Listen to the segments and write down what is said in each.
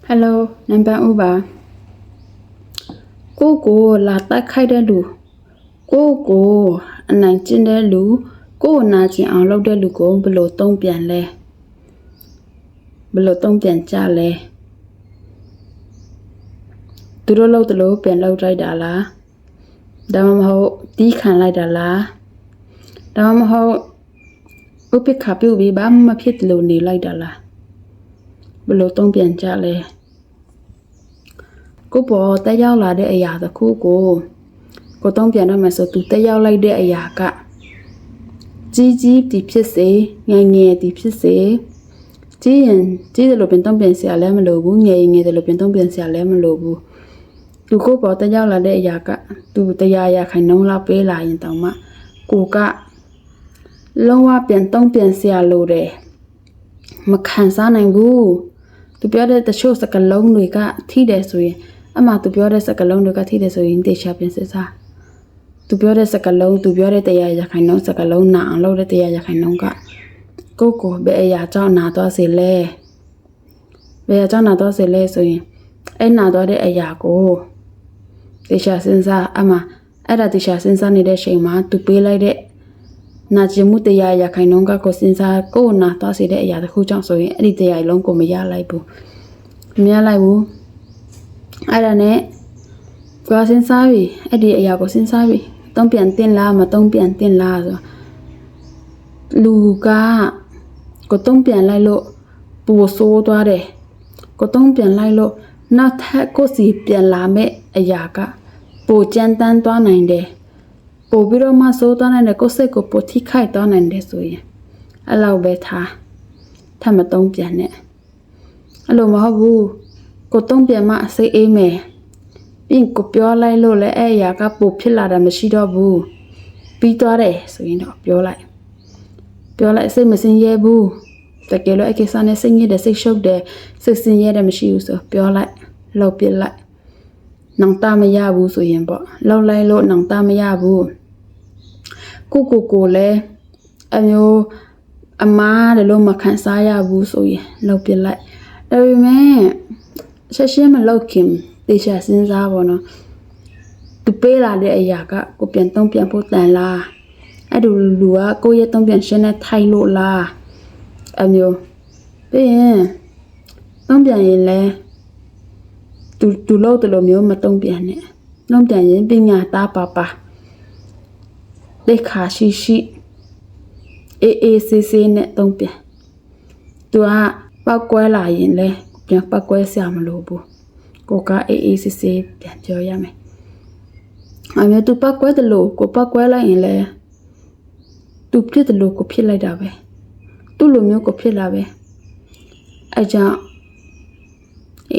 Hello နံပါတ်ဦးပါကိုလာတိုက်ခိုက်တဲ့လူကိုအနိုင်ကျင့်တဲ့လူကိုနာကျင်အောင်လုပ်တဲ့လူကိုဘယ်လိုတုံ့ပြန်လဲဘယ်လိုတုံ့ပြန်ကြလဲသူတို့လုပ်တယ်လို့ပြန်လုပ်လိုက်တာလားဒါမှမဟုတ်တီးခံလိုက်တာလားဒါမှမဟုတ်ဥပိ္ပခပြုတ်ပြီးဘာမှမဖြစ်တယ်လို့နေလိုက်တာလားဘယ်လိုတုံ့ပြန်ကြလဲကိုပေါ်တက်ရောက်လာတဲ့အရာတစ်ခုကိုတုံ့ပြန်တော့မှဆိုသူတက်ရောက်လိုက်တဲ့အရာကကြီးဒီဖြစ်စေငယ်ဒီဖြစ်စေကြီးတယ်လို့ပြန်တုံ့ပြန်เสียလဲမလိုဘူးငယ်တယ်လို့ပြန်တုံ့ပြန်เสียလဲမလိုဘူးသူကိုပေါ်တက်ရောက်လာတဲ့အရာကသူတရားရခိုင်နှုံးလောက်ပေးလာရင်တောင်မှကိုကလုံးဝပြန်တုံ့ပြန်เสียလို့တယ်မခံစားနိုင်ဘူးသူပြောတဲ့တချို့စကားလုံးတွေကထိတယ်ဆိုရင်အမှသူပြောတဲ့စကားလုံးတွေကထိတယ်ဆိုရင်တေချာပြန်စစ်စားသူပြောတဲ့စကားလုံးသူပြောတဲ့တရားရခိုင်နှုံးစကားလုံးနာအောင်လုပ်တဲ့တရားရခိုင်နှုံးကကိုဘယ်အရာကြောင့်နာတော့စေလဲဘယ်အရာကြောင့်နာတော့စေလဲဆိုရင်အဲ့နာတော့တဲ့အရာကိုတေချာစဉ်းစားအမှအဲ့ဒါတေချာစဉ်းစားနေတဲ့ချိန်မှာသူပေးလိုက်တဲ့နာကျင်မှုတရားရခိုင်နှုံးကကိုစဉ်းစားကိုနာတော့စေတဲ့အရာတစ်ခုကြောင့်ဆိုရင်အဲ့ဒီတရားလုံးကိုမရလိုက်ဘူးမရလိုက်ဘူးအဲ့ဒါနဲ့ကိုစဉ်းစားပြီးအဲ့ဒီအရာကိုစဉ်းစားပြီးတုံးပြန်တင်လားမတုံးပြန်တင်လားဆိုလူကကိုတုံးပြန်လိုက်လို့ပူဆိုးသွားတယ်ကိုတုံးပြန်လိုက်လို့နောက်ထပ်ကိုစီပြန်လာမဲ့အရာကပိုကြမ်းတမ်းသွားနိုင်တယ်ပိုပြီးတော့မှဆိုးသွားနိုင်တယ်ကိုစိတ်ကိုပိုထိခိုက်သွားနိုင်တယ်ဆိုရင်အဲ့လောက်ပဲထားထပ်မတုံးပြန်နဲ့အဲ့လိုမဟုတ်ဘူးကိုတုံးပြန်မှစိတ်အေးမယ်ပြီးကိုပြောလိုက်လို့လည်းအဲ့အရာကပိုဖြစ်လာတာမရှိတော့ဘူးပြီးသွားတယ်ဆိုရင်တော့ပြောလိုက်စိတ်မစင်ရဲဘူးတကယ်လို့အကိစ္စနဲ့စိတ်ညစ်တယ်စိတ်ရှုပ်တယ်စိတ်စင်ရဲတယ်မရှိဘူးဆိုပြောလိုက်လောက်ပြလိုက်နောင်တမရဘူးဆိုရင်ပေါ့လောက်လိုက်လို့နောင်တမရဘူးကိုလည်းအမျိုးအမားတယ်လို့မခံစားရဘူးဆိုရင်လောက်ပြလိုက်ဒါပေမဲ့ရှင်းမလောက်ခင်တေချာစဉ်းစားပါတော့သူပေးလာတဲ့အရာကကိုပြန်တုံးပြန်ဖို့တန်လားအဲ့ဒီလူကကိုရဲ့တုံးပြန်ရှင်းနဲ့ထိုင်လို့လားအမျိုးပြီးရင်တုံးပြန်ရင်လဲသူလို့တလို့မျိုးမတုံးပြန်နဲ့တုံးပြန်ရင်ပညာသားပါလက်ခါရှိအေးဆေးနဲ့တုံးပြန်သူကပောက်ကွဲလာရင်လဲပြန်ပောက်ကွဲစရာမလိုဘူးကိုကအေးဆေးပြန်ပြောရမယ်အမေသူပောက်ကွဲတယ်လို့ကိုပောက်ကွဲလိုက်ရင်လဲသူဖြစ်တယ်လို့ကိုဖြစ်လိုက်တာပဲသူ့လိုမျိုးကိုဖြစ်လာပဲအကြောင်း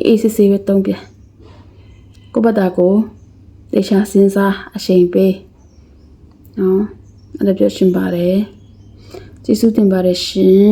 အေးဆေးပဲတုံးပြန်ကိုဘတာကိုတေချာစဉ်းစားအချိန်ပေးနော်အဲ့ဒါပြောရှင်ပါတယ်ကျေးဇူးတင်ပါတယ်ရှင်